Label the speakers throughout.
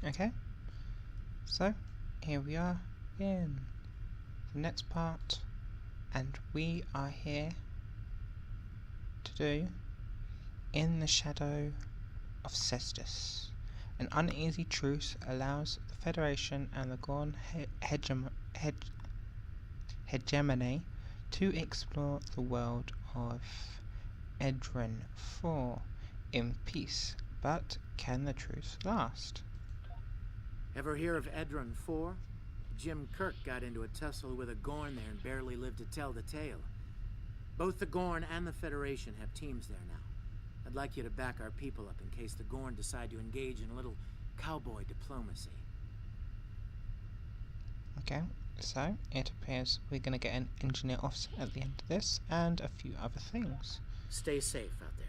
Speaker 1: Okay, so here we are in the next part, and we are here to do In the Shadow of Cestus. An uneasy truce allows the Federation and the Gorn hegemony to explore the world of Edron 4 in peace, but can the truce last?
Speaker 2: Ever hear of Edron 4? Jim Kirk got into a tussle with a Gorn there and barely lived to tell the tale. Both the Gorn and the Federation have teams there now. I'd like you to back our people up in case the Gorn decide to engage in a little cowboy diplomacy.
Speaker 1: Okay, so it appears we're going to get an engineer officer at the end of this, and a few other things.
Speaker 2: Stay safe out there.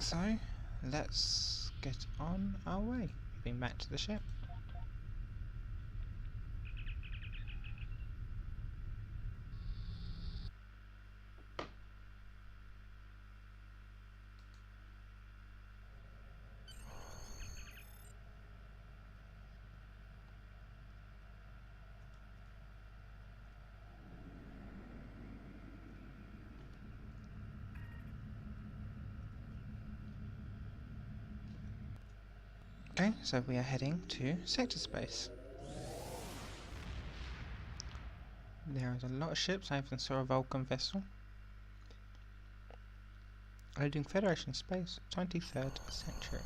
Speaker 1: So, let's get on our way. Moving back to the ship. Okay, so we are heading to sector space. There is a lot of ships. I even saw a Vulcan vessel. Loading Federation space, 23rd century.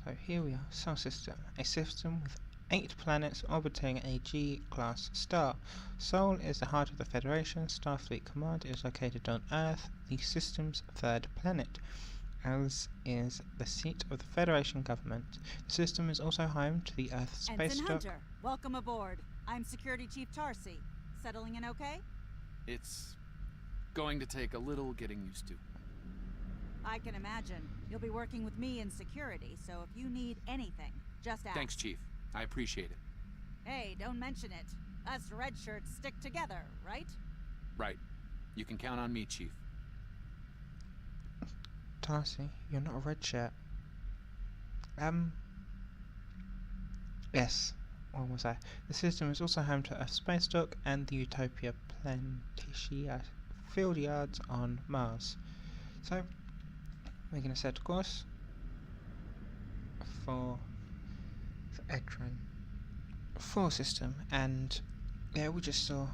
Speaker 1: So here we are, Solar System. A system with 8 planets orbiting a G-class star. Sol is the heart of the Federation. Starfleet Command is located on Earth, the system's 3rd planet, as is the seat of the Federation government. The system is also home to the Earth Spacedock.
Speaker 3: Hunter, welcome aboard. I'm Security Chief Tarsi. Settling in okay?
Speaker 4: It's going to take a little getting used to.
Speaker 3: I can imagine. You'll be working with me in security, so if you need anything, just ask.
Speaker 4: Thanks, Chief. I appreciate it.
Speaker 3: Hey, don't mention it. Us red shirts stick together, right?
Speaker 4: Right. You can count on me, Chief.
Speaker 1: Tarsi, you're not a red shirt. Yes. What was I? The system is also home to Earth Spacedock and the Utopia Planitia field yards on Mars. So, we're going to set a course for the Edron 4 system, and yeah, we just saw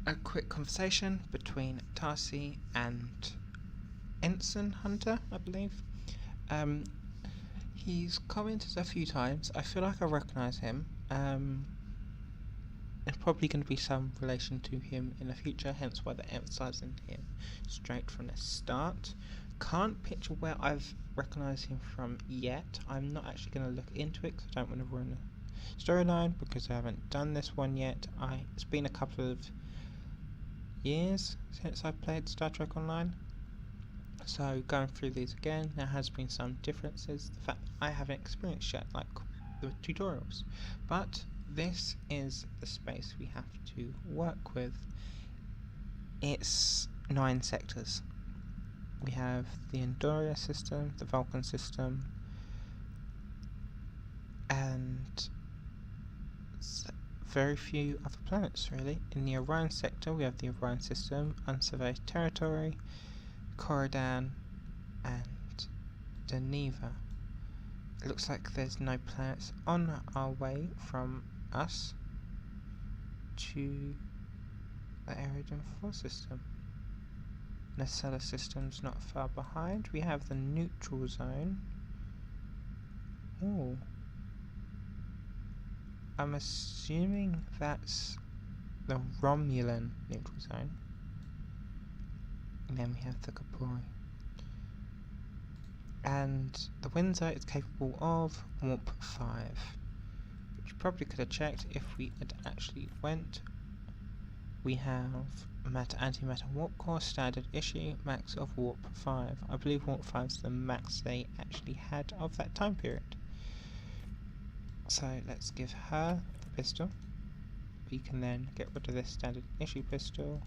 Speaker 1: a quick conversation between Tarsi and Ensign Hunter, I believe. He's commented a few times. I feel like I recognise him. There's probably going to be some relation to him in the future, hence why they're emphasising him straight from the start. Can't picture where I've recognised him from yet. I'm not actually going to look into it because I don't want to ruin the storyline, because I haven't done this one yet. It's been a couple of years since I played Star Trek Online, so going through these again, there has been some differences. The fact I haven't experienced yet, like the tutorials, but this is the space we have to work with. It's 9 sectors. We have the Andoria system, the Vulcan system, and very few other planets really. In the Orion sector we have the Orion system, Unsurveyed Territory, Corridan, and Geneva. It looks like there's no planets on our way from us to the Edron 4 system. The solar system's not far behind. We have the neutral zone. Ooh. I'm assuming that's the Romulan neutral zone. And then we have the Capori. And the Windsor is capable of Warp 5. Which you probably could have checked if we had actually went we have antimatter warp core, standard issue, max of warp 5. I believe warp 5 is the max they actually had of that time period. So let's give her the pistol. We can then get rid of this standard issue pistol.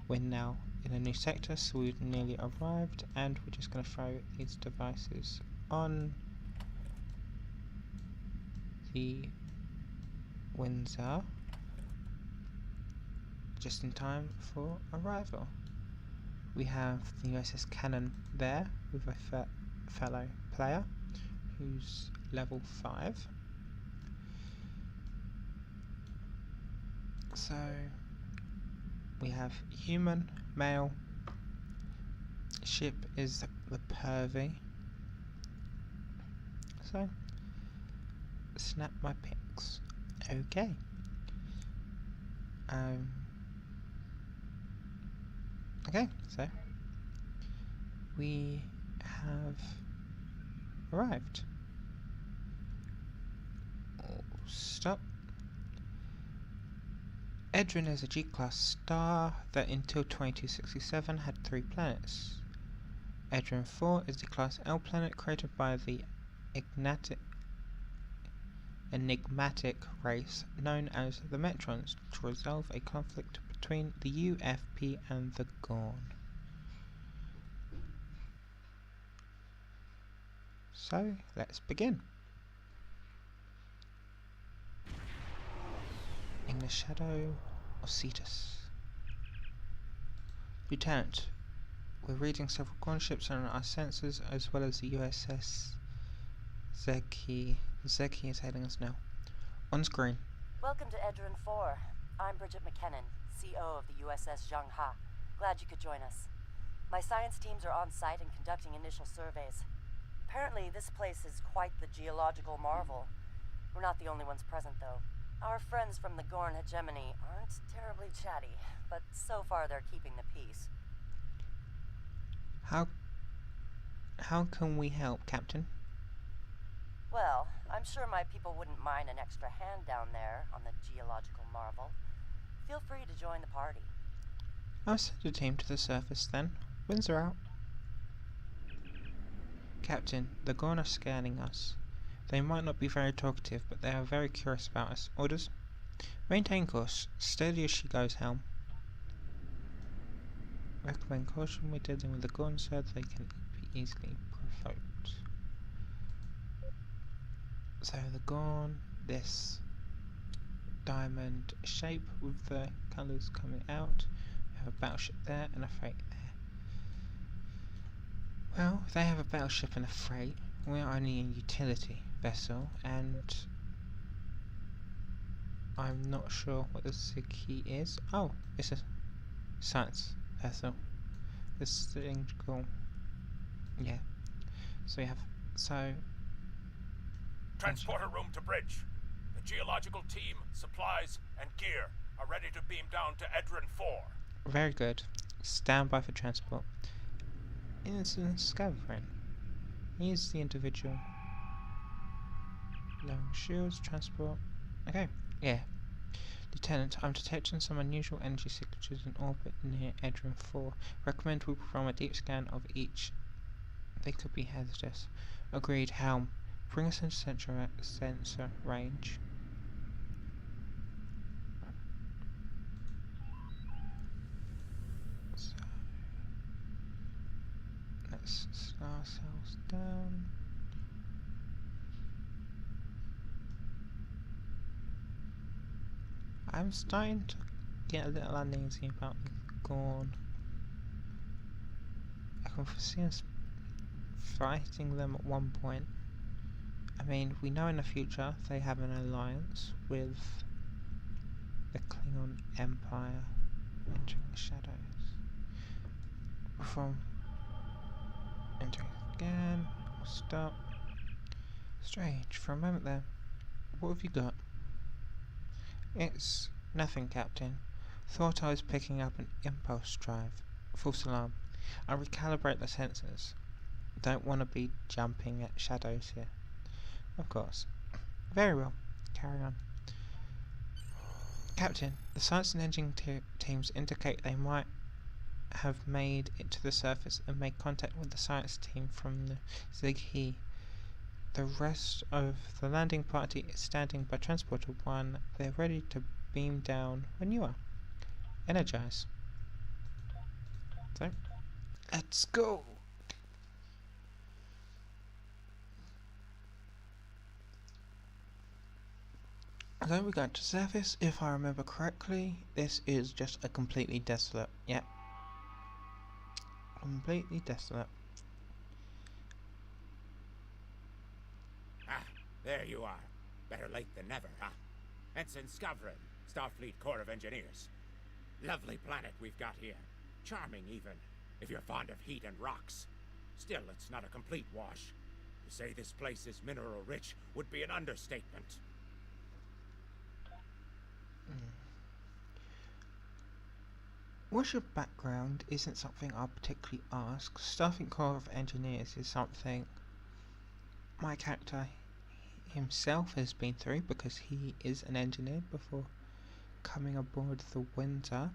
Speaker 1: We're now in a new sector, so we've nearly arrived, and we're just going to throw these devices on the Windsor just in time for arrival. We have the USS Cannon there with a fellow player who's level 5. So we have human, male, ship is the Pervy. So snap my pics. Okay. Okay, so we have arrived. Oh, stop. Edrin is a G-class star that until 2267 had 3 planets. Edrin 4 is the class L planet created by the enigmatic race known as the Metrons to resolve a conflict between the UFP and the Gorn. So, let's begin. In the shadow of Cetus. Lieutenant, we're reading several Gorn ships on our sensors as well as the USS Zeki. Zeki is heading us now. On screen.
Speaker 5: Welcome to Edrin 4. I'm Bridget McKinnon, CO of the USS Zhangha. Glad you could join us. My science teams are on site and conducting initial surveys. Apparently, this place is quite the geological marvel. We're not the only ones present, though. Our friends from the Gorn hegemony aren't terribly chatty, but so far they're keeping the peace.
Speaker 1: How can we help, Captain?
Speaker 5: Well, I'm sure my people wouldn't mind an extra hand down there on the geological marvel. Feel free to join the party.
Speaker 1: I'll send a team to the surface then. Winds are out. Captain, the Gorn are scanning us. They might not be very talkative, but they are very curious about us. Orders? Maintain course. Steady as she goes, helm. Recommend caution when dealing with the Gorn so they can be easily provoked. So the Gorn, this diamond shape with the colours coming out. We have a battleship there and a freight there. Well, they have a battleship and a freight. We're only a utility vessel, and I'm not sure what the Zeki is. Oh, it's a science vessel. This thing cool. Yeah. So we have
Speaker 6: Transporter room to bridge. The geological team, supplies, and gear are ready to beam down to Edrin 4.
Speaker 1: Very good. Stand by for transport. Innocent Scavengering. Here's the individual. Long shields, transport. Okay, yeah. Lieutenant, I'm detecting some unusual energy signatures in orbit near Edrin 4. Recommend we perform a deep scan of each. They could be hazardous. Agreed, helm. Bring us into sensor range. So, let's slow ourselves down. I'm starting to get a little uneasy about the Gorn. I can foresee us fighting them at one point. I mean, we know in the future they have an alliance with the Klingon Empire entering the shadows. From entering again, we'll stop. Strange, for a moment there. What have you got? It's nothing, Captain. Thought I was picking up an impulse drive. False alarm. I'll recalibrate the sensors. Don't want to be jumping at shadows here. Of course. Very well. Carry on. Captain, the science and engineering teams indicate they might have made it to the surface and made contact with the science team from the Zighe. The rest of the landing party is standing by Transporter 1. They're ready to beam down when you are. Energize. So, let's go! So we got to surface. If I remember correctly, this is just a completely desolate. Yep. Completely desolate.
Speaker 7: Ah, there you are. Better late than never, huh? Ensign Skavrin, Starfleet Corps of Engineers. Lovely planet we've got here. Charming, even, if you're fond of heat and rocks. Still, it's not a complete wash. To say this place is mineral-rich would be an understatement.
Speaker 1: What's your background isn't something I'll particularly ask. Starfleet Corps of Engineers is something my character himself has been through because he is an engineer before coming aboard the Windsor.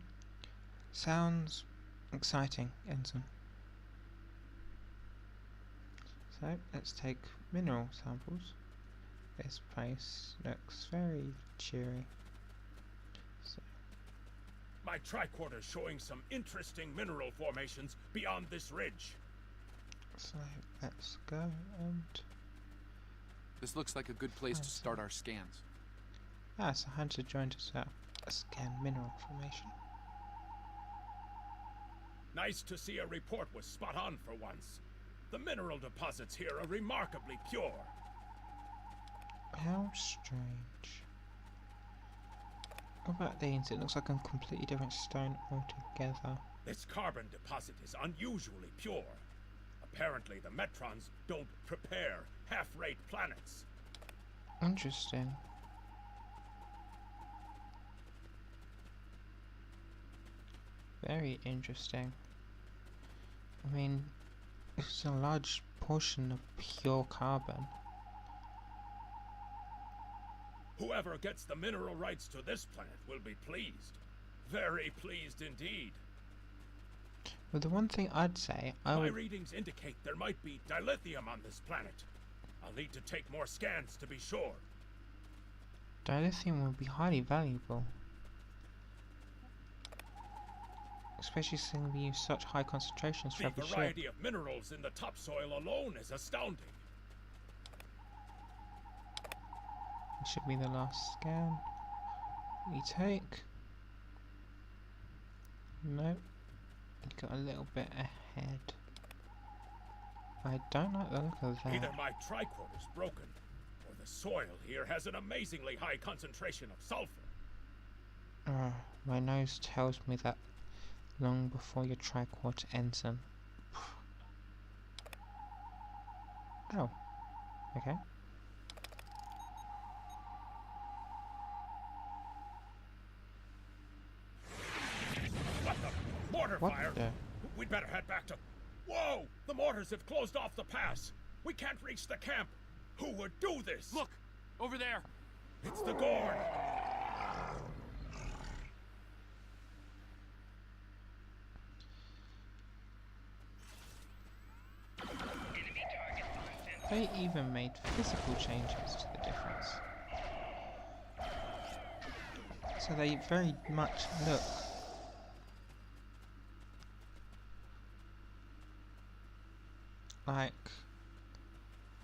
Speaker 1: Sounds exciting, Ensign. So let's take mineral samples. This place looks very cheery. So,
Speaker 6: My tricorder's showing some interesting mineral formations beyond this ridge.
Speaker 1: so let's go and...
Speaker 4: This looks like a good place to start our scans.
Speaker 1: so Hunter joined us at a scan mineral formation.
Speaker 6: Nice to see a report was spot on for once. The mineral deposits here are remarkably pure.
Speaker 1: How strange. What about these? It looks like a completely different stone altogether.
Speaker 6: This carbon deposit is unusually pure. Apparently the Metrons don't prepare half-rate planets.
Speaker 1: Interesting. Very interesting. I mean, it's a large portion of pure carbon.
Speaker 6: Whoever gets the mineral rights to this planet will be pleased. Very pleased indeed.
Speaker 1: But the one thing I'd say,
Speaker 6: My readings indicate there might be dilithium on this planet. I'll need to take more scans to be sure.
Speaker 1: dilithium would be highly valuable. Especially since we use such high concentrations for
Speaker 6: The
Speaker 1: every ship.
Speaker 6: variety of minerals in the topsoil alone is astounding.
Speaker 1: It should be the last scan we take. Nope. Got a little bit ahead. I don't like the look of that.
Speaker 6: Either my tricorder's broken, or the soil here has an amazingly high concentration of sulfur.
Speaker 1: My nose tells me that long before your tricorder ensign. Oh. Okay.
Speaker 6: What the? Mortar
Speaker 1: What
Speaker 6: fire?
Speaker 1: the?
Speaker 6: We'd better head back to... Whoa! The mortars have closed off the pass. We can't reach the camp. Who would do this?
Speaker 4: Look! Over there!
Speaker 6: It's the Gorn.
Speaker 1: They even made physical changes to the difference. So they very much look like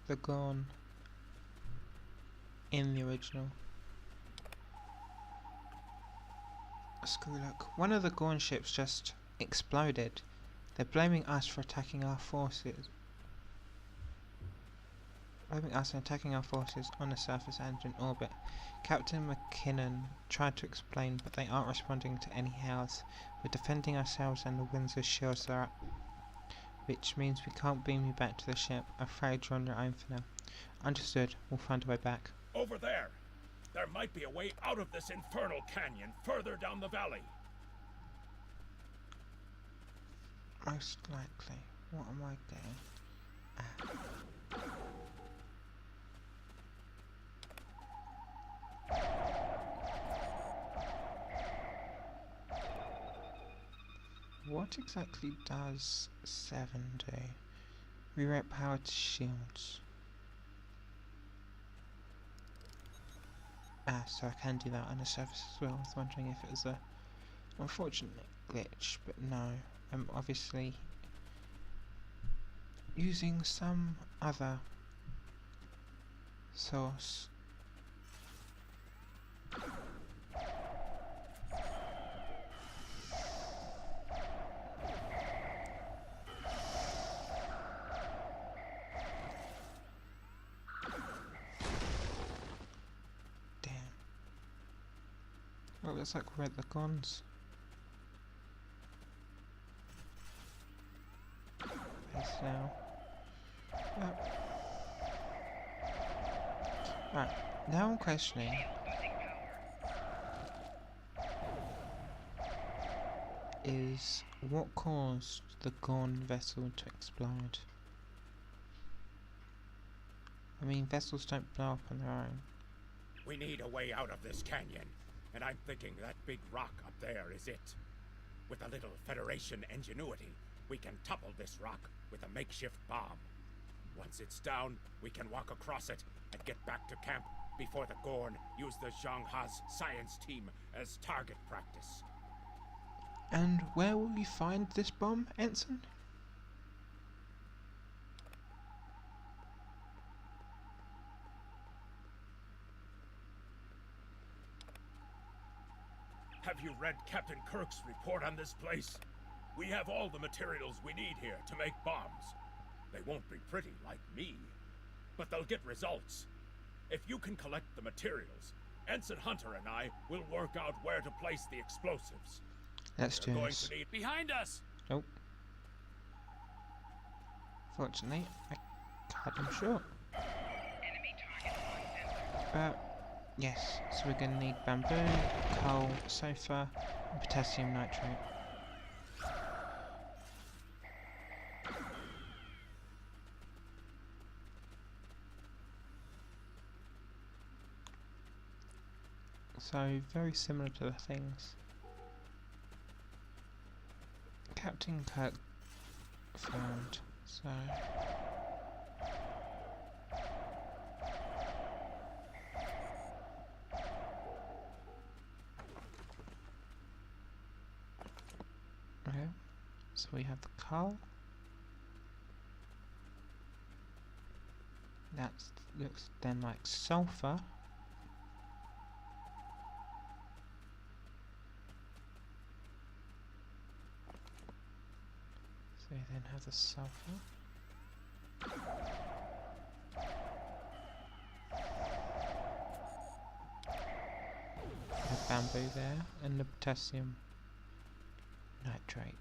Speaker 1: the Gorn in the original. Screw look. One of the Gorn ships just exploded. They're blaming us for attacking our forces. Blaming us and attacking our forces on the surface and in orbit. Captain McKinnon tried to explain, but they aren't responding to any hails. We're defending ourselves and the Windsor shields are up. Which means we can't beam you back to the ship. Afraid you're on your own for now. Understood. We'll find a way back.
Speaker 6: Over there. There might be a way out of this infernal canyon further down the valley.
Speaker 1: Most likely. What am I getting? What exactly does 7 do? Reroute power to shields. Ah, so I can do that on the surface as well. I was wondering if it was a unfortunate glitch, but no. I'm obviously using some other source. Damn. Well, looks like we're at the guns. Face now. Right, now I'm questioning. Is what caused the Gorn vessel to explode? I mean, vessels don't blow up on their own.
Speaker 7: We need a way out of this canyon, and I'm thinking that big rock up there is it. With a little Federation ingenuity, we can topple this rock with a makeshift bomb. Once it's down, we can walk across it and get back to camp before the Gorn use the Zhang Ha's science team as target practice.
Speaker 1: And where will we find this bomb, Ensign?
Speaker 6: Have you read Captain Kirk's report on this place? We have all the materials we need here to make bombs. They won't be pretty like me, but they'll get results. If you can collect the materials, Ensign Hunter and I will work out where to place the explosives.
Speaker 1: Let's do
Speaker 6: We're going
Speaker 1: this.
Speaker 6: to need
Speaker 4: Behind us!
Speaker 1: Nope. Fortunately, I cut him short. Yes, so we're going to need bamboo, coal, sulfur, and potassium nitrate. So, very similar to the things Captain Kirk found, so... Okay, so we have the coal. That looks then like sulfur. So we then have the sulfur. The bamboo there, and the potassium nitrate.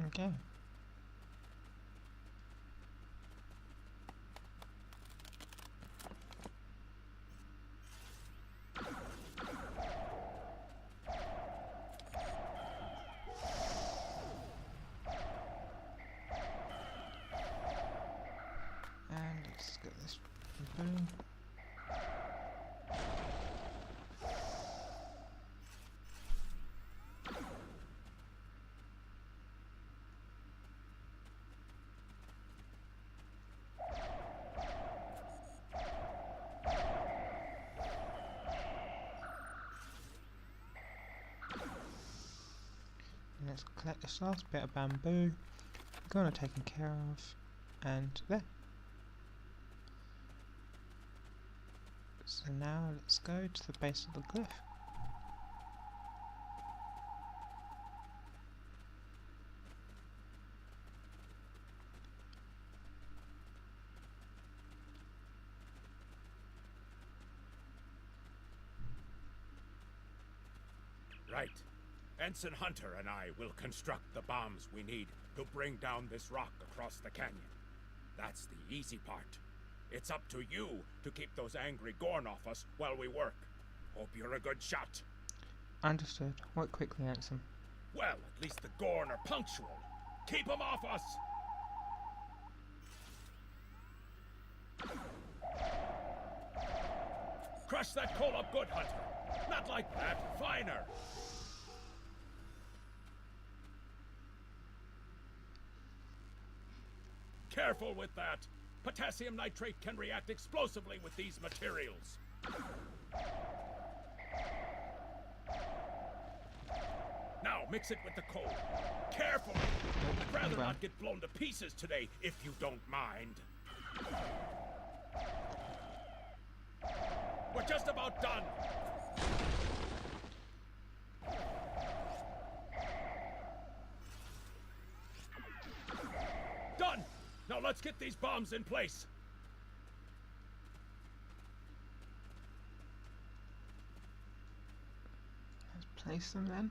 Speaker 1: Okay. And let's get this boom. And let's collect this last bit of bamboo. Gonna taken care of, and there. So now let's go to the base of the cliff.
Speaker 6: Right. Ensign Hunter and I will construct the bombs we need to bring down this rock across the canyon. That's the easy part. It's up to you to keep those angry Gorn off us while we work. Hope you're a good shot.
Speaker 1: Understood. Work quickly, Ansem.
Speaker 6: Well, at least the Gorn are punctual. Keep them off us! Crush that coal up good, Hunter. Not like that. Finer. Careful with that. Potassium nitrate can react explosively with these materials. Now, mix it with the coal. Careful! I'd rather not get blown to pieces today, if you don't mind. We're just about done. Done! Now let's get these bombs in place.
Speaker 1: Let's place them then.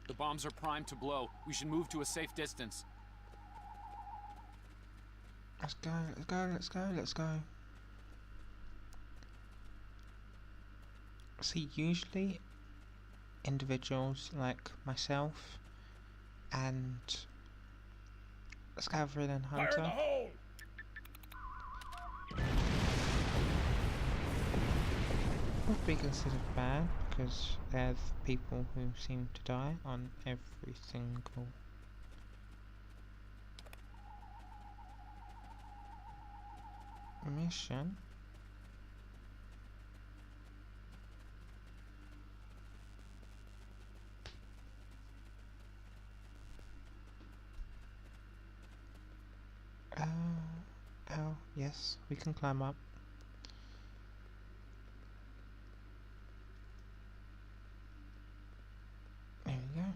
Speaker 4: The bombs are primed to blow. We should move to a safe distance.
Speaker 1: Let's go, let's go, let's go, let's go. See, usually individuals like myself and Scaverin and
Speaker 6: Fire in
Speaker 1: Hunter
Speaker 6: the hole!
Speaker 1: would be considered bad because there's people who seem to die on every single mission. Oh, yes, we can climb up. There we go.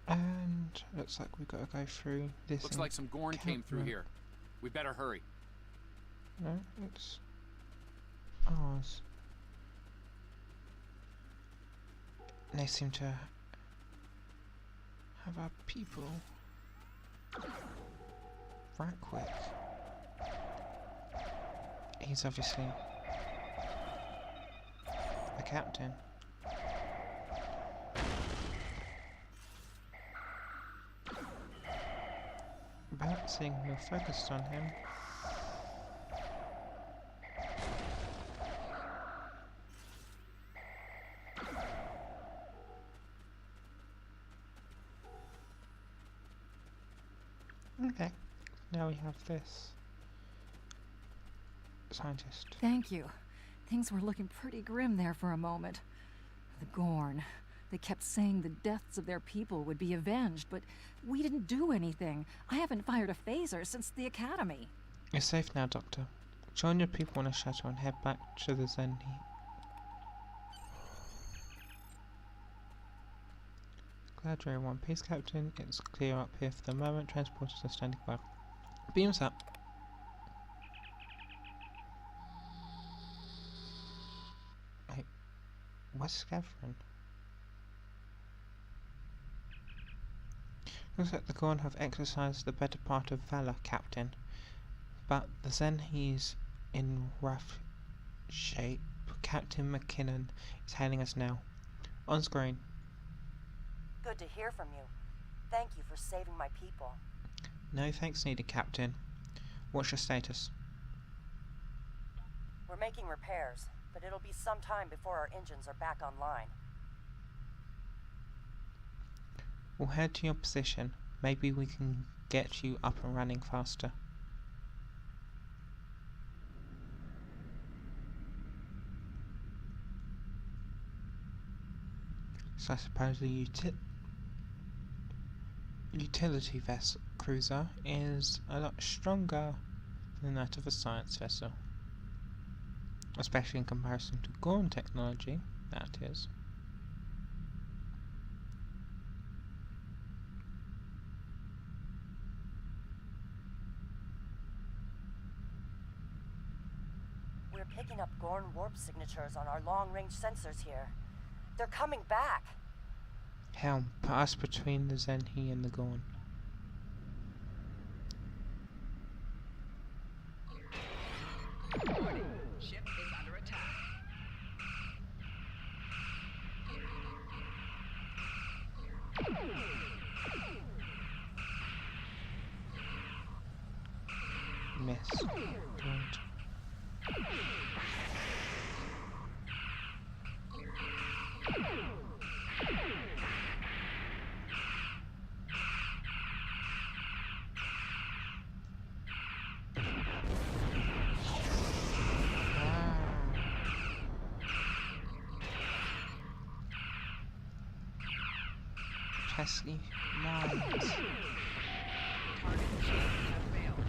Speaker 1: And looks like we've got to go through this.
Speaker 4: Looks like some Gorn came through here. We better hurry.
Speaker 1: No, it's ours. They seem to have our people right quick. He's obviously the captain. But seeing we're focused on him, okay, now we have this scientist.
Speaker 8: Thank you. Things were looking pretty grim there for a moment. The Gorn. They kept saying the deaths of their people would be avenged, but we didn't do anything. I haven't fired a phaser since the academy.
Speaker 1: You're safe now, Doctor. Join your people on a shuttle and head back to the Zenhi. Glad you're in one piece, Captain. It's clear up here for the moment. Transporters are standing by. Beams up. Hey, where's Scaverin? Looks like the Gorn have exercised the better part of valor, Captain. But the Zenhi's in rough shape. Captain McKinnon is hailing us now. On screen.
Speaker 5: Good to hear from you. Thank you for saving my people.
Speaker 1: No thanks needed, Captain. What's your status?
Speaker 5: We're making repairs, but it'll be some time before our engines are back online.
Speaker 1: We'll head to your position. Maybe we can get you up and running faster. So I suppose the utility vessel cruiser is a lot stronger than that of a science vessel. Especially in comparison to Gorn technology, that is.
Speaker 5: We're picking up Gorn warp signatures on our long-range sensors here. They're coming back.
Speaker 1: Helm, put us between the Zenhi and the Gorn.
Speaker 9: Warning, ship is under attack.
Speaker 1: Miss. Good. Pesky mines.
Speaker 9: Target shield has failed.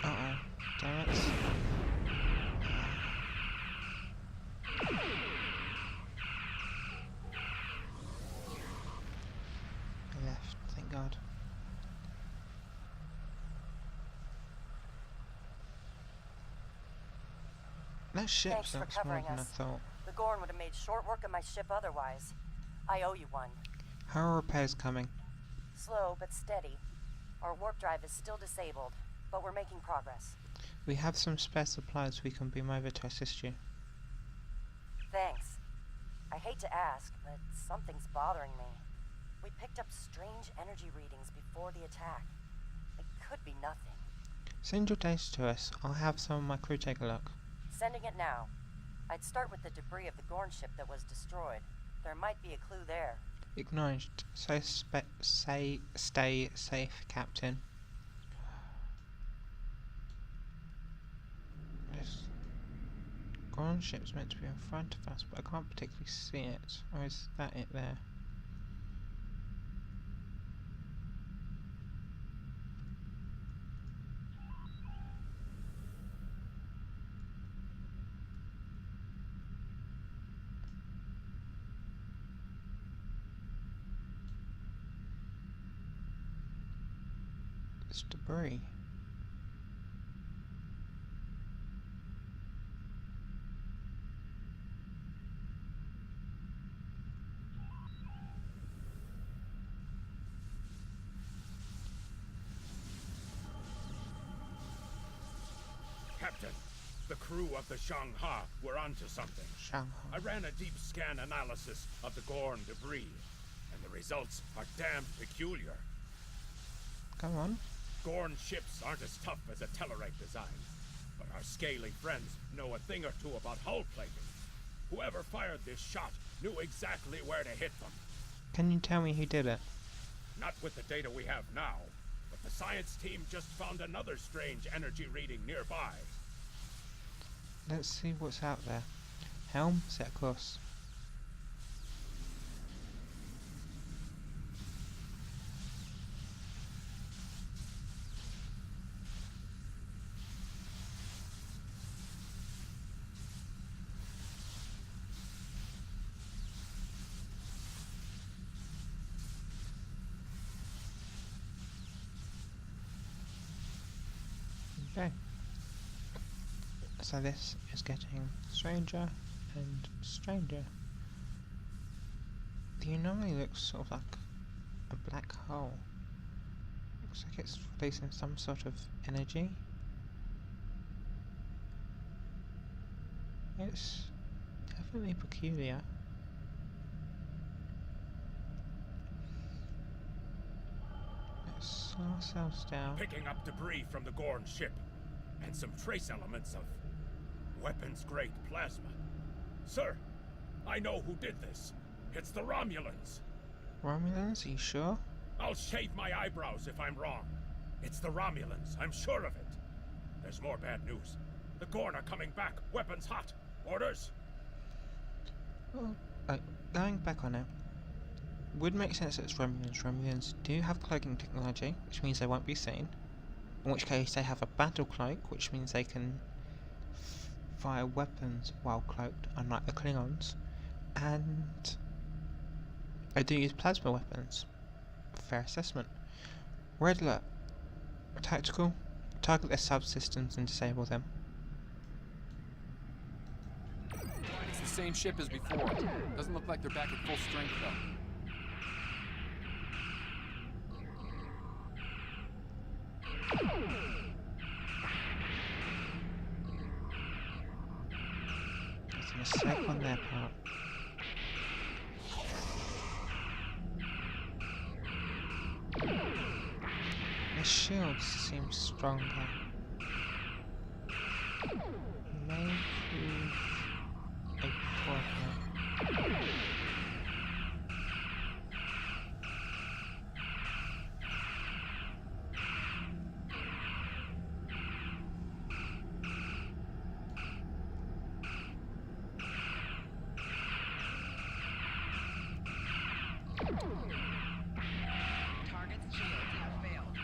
Speaker 1: Uh-oh. Damn it. I left, thank God. That ship
Speaker 5: Thanks for
Speaker 1: looks more
Speaker 5: covering
Speaker 1: than I
Speaker 5: us.
Speaker 1: thought.
Speaker 5: The Gorn would have made short work of my ship otherwise. I owe you one.
Speaker 1: How are repairs coming?
Speaker 5: Slow but steady. Our warp drive is still disabled, but we're making progress.
Speaker 1: We have some spare supplies we can beam over to assist you.
Speaker 5: Thanks. I hate to ask, but something's bothering me. We picked up strange energy readings before the attack. It could be nothing.
Speaker 1: Send your data to us. I'll have some of my crew take a look.
Speaker 5: Sending it now. I'd start with the debris of the Gorn ship that was destroyed. There might be a clue there.
Speaker 1: Acknowledged. Stay safe, Captain. This Gorn ship's meant to be in front of us, but I can't particularly see it. Or is that it there? It's debris.
Speaker 6: Captain, the crew of the Shanghai were onto something.
Speaker 1: Shanghai.
Speaker 6: I ran a deep scan analysis of the Gorn debris, and the results are damn peculiar.
Speaker 1: Come on.
Speaker 6: Gorn ships aren't as tough as a Tellarite design, but our scaly friends know a thing or two about hull plating. Whoever fired this shot knew exactly where to hit them.
Speaker 1: Can you tell me who did it?
Speaker 6: Not with the data we have now, but the science team just found another strange energy reading nearby.
Speaker 1: Let's see what's out there. Helm, set course. Okay. So this is getting stranger and stranger. The anomaly looks sort of like a black hole. Looks like it's releasing some sort of energy. It's definitely peculiar. Let's slow ourselves down.
Speaker 6: Picking up debris from the Gorn ship, and some trace elements of weapons-grade plasma. Sir, I know who did this. It's the Romulans.
Speaker 1: Romulans, are you sure?
Speaker 6: I'll shave my eyebrows if I'm wrong. It's the Romulans, I'm sure of it. There's more bad news. The Gorn are coming back, weapons hot. Orders?
Speaker 1: Well, going back on it, would make sense that it's Romulans. Romulans do have cloaking technology, which means they won't be seen. In which case they have a battle cloak, which means they can fire weapons while cloaked, unlike the Klingons. And they do use plasma weapons. Fair assessment. Red alert. Tactical. Target their subsystems and disable them.
Speaker 4: It's the same ship as before. Doesn't look like they're back at full strength, though.
Speaker 1: It's a mistake on their part. The shields seem stronger. May prove a problem.
Speaker 9: Target's shields have failed.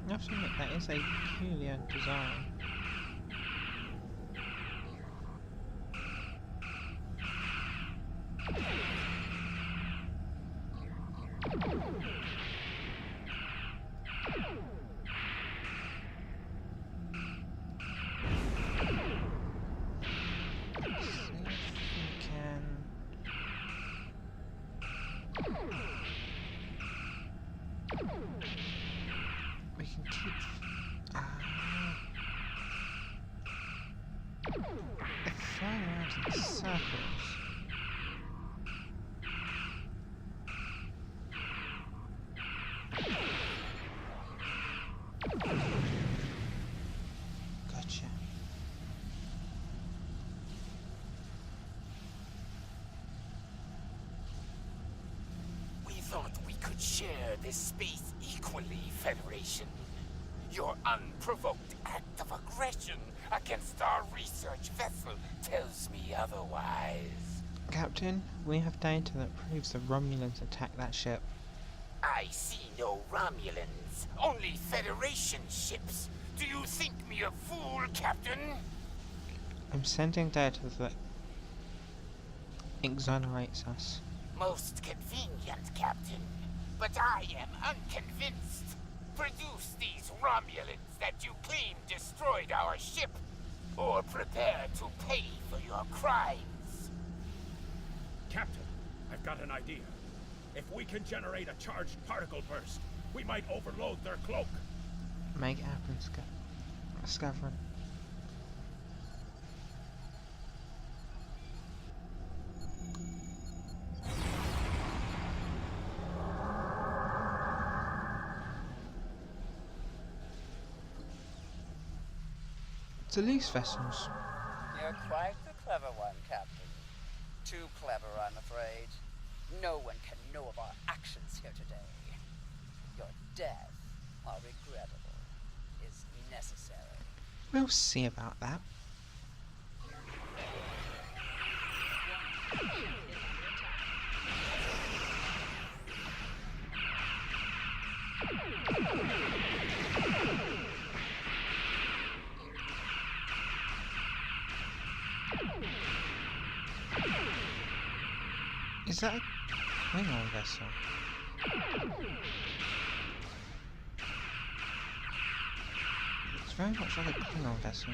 Speaker 1: I have to admit, that is a peculiar design. We can keep flying around in circles. Gotcha.
Speaker 7: We thought we could share this space equally, Federation. Your unprovoked act of aggression against our research vessel tells me otherwise.
Speaker 1: Captain, we have data that proves the Romulans attacked that ship.
Speaker 7: I see no Romulans, only Federation ships. Do you think me a fool, Captain?
Speaker 1: I'm sending data that exonerates us.
Speaker 7: Most convenient, Captain. But I am unconvinced. Produce these Romulans that you claim destroyed our ship, or prepare to pay for your crimes.
Speaker 6: Captain, I've got an idea. If we can generate a charged particle burst, we might overload their cloak.
Speaker 1: Make it happen, Scaverin. To lease vessels.
Speaker 10: You're quite the clever one, Captain. Too clever, I'm afraid. No one can know of our actions here today. Your death, while regrettable, is necessary.
Speaker 1: We'll see about that. Is that a Klingon vessel? It's very much like a Klingon vessel.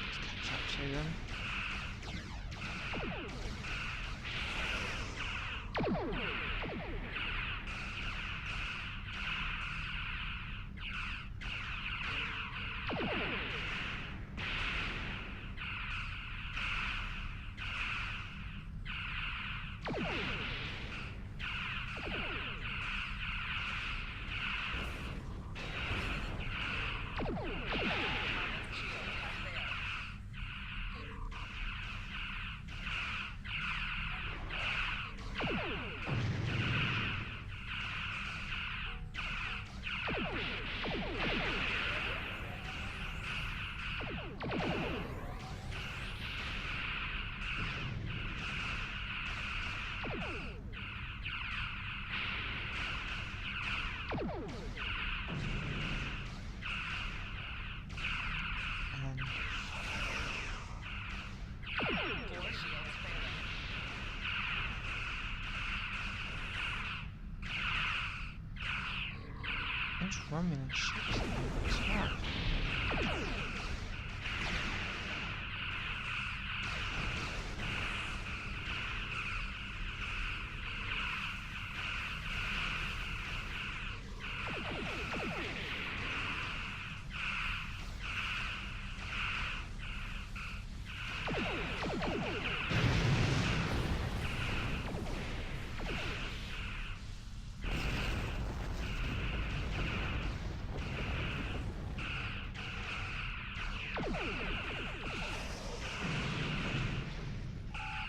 Speaker 1: Let's catch up to them. It's Romulan ships. It's hard.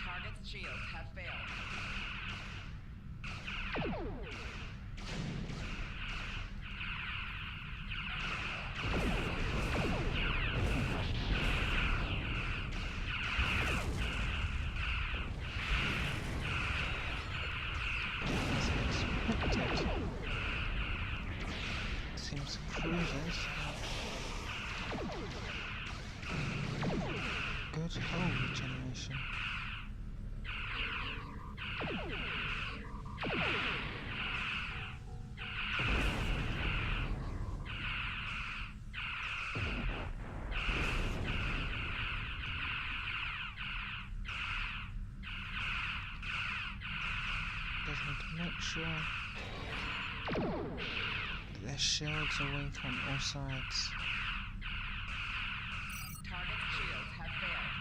Speaker 9: Target's shields have failed.
Speaker 1: As expected. Seems cruisers. Good hull regeneration. Just need to make sure that their shields are weak on all sides.
Speaker 9: Target's shields have failed.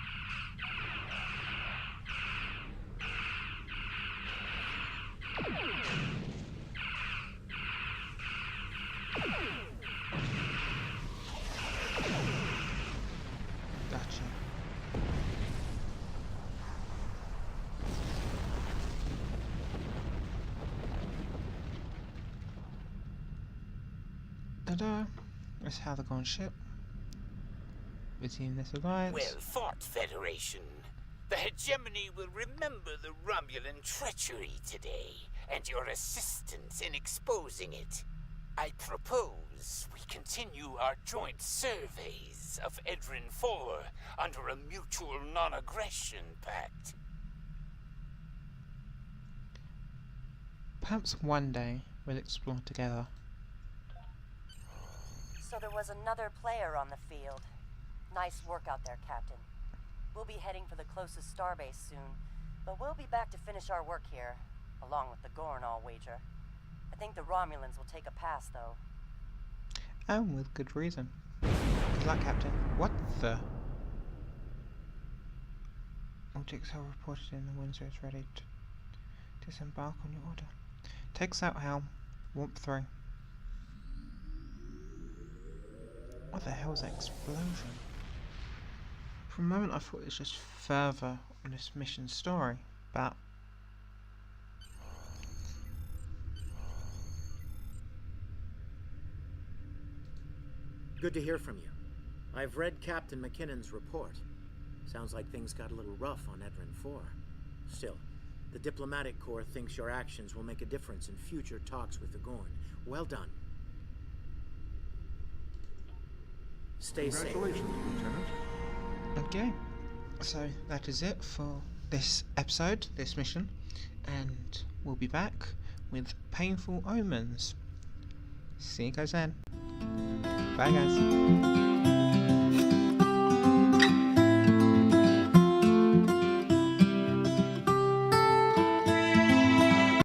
Speaker 1: Gotcha. Ta-da! Let's have a go on ship. Resume this alliance.
Speaker 11: Well fought, Federation. The hegemony will remember the Romulan treachery today, and your assistance in exposing it. I propose we continue our joint surveys of Edrin 4 under a mutual non-aggression pact.
Speaker 1: Perhaps one day we'll explore together.
Speaker 5: So there was another player on the field. Nice work out there, Captain. We'll be heading for the closest starbase soon, but we'll be back to finish our work here, along with the Gorn, I'll wager. I think the Romulans will take a pass, though.
Speaker 1: And with good reason. Good luck, Captain. What the? Objects are reported in the Windsor is ready to disembark on your order. Takes out helm. Warp 3. What the hell is that explosion? For a moment I thought it was just further on this mission story, but
Speaker 2: Good to hear from you. I've read Captain McKinnon's report. Sounds like things got a little rough on Edrin 4. Still, the diplomatic corps thinks your actions will make a difference in future talks with the Gorn. Well done. Stay safe.
Speaker 12: Congratulations, Lieutenant.
Speaker 1: okay. So that is it for this episode, this mission, and we'll be back with Painful Omens. See you guys then. Bye guys.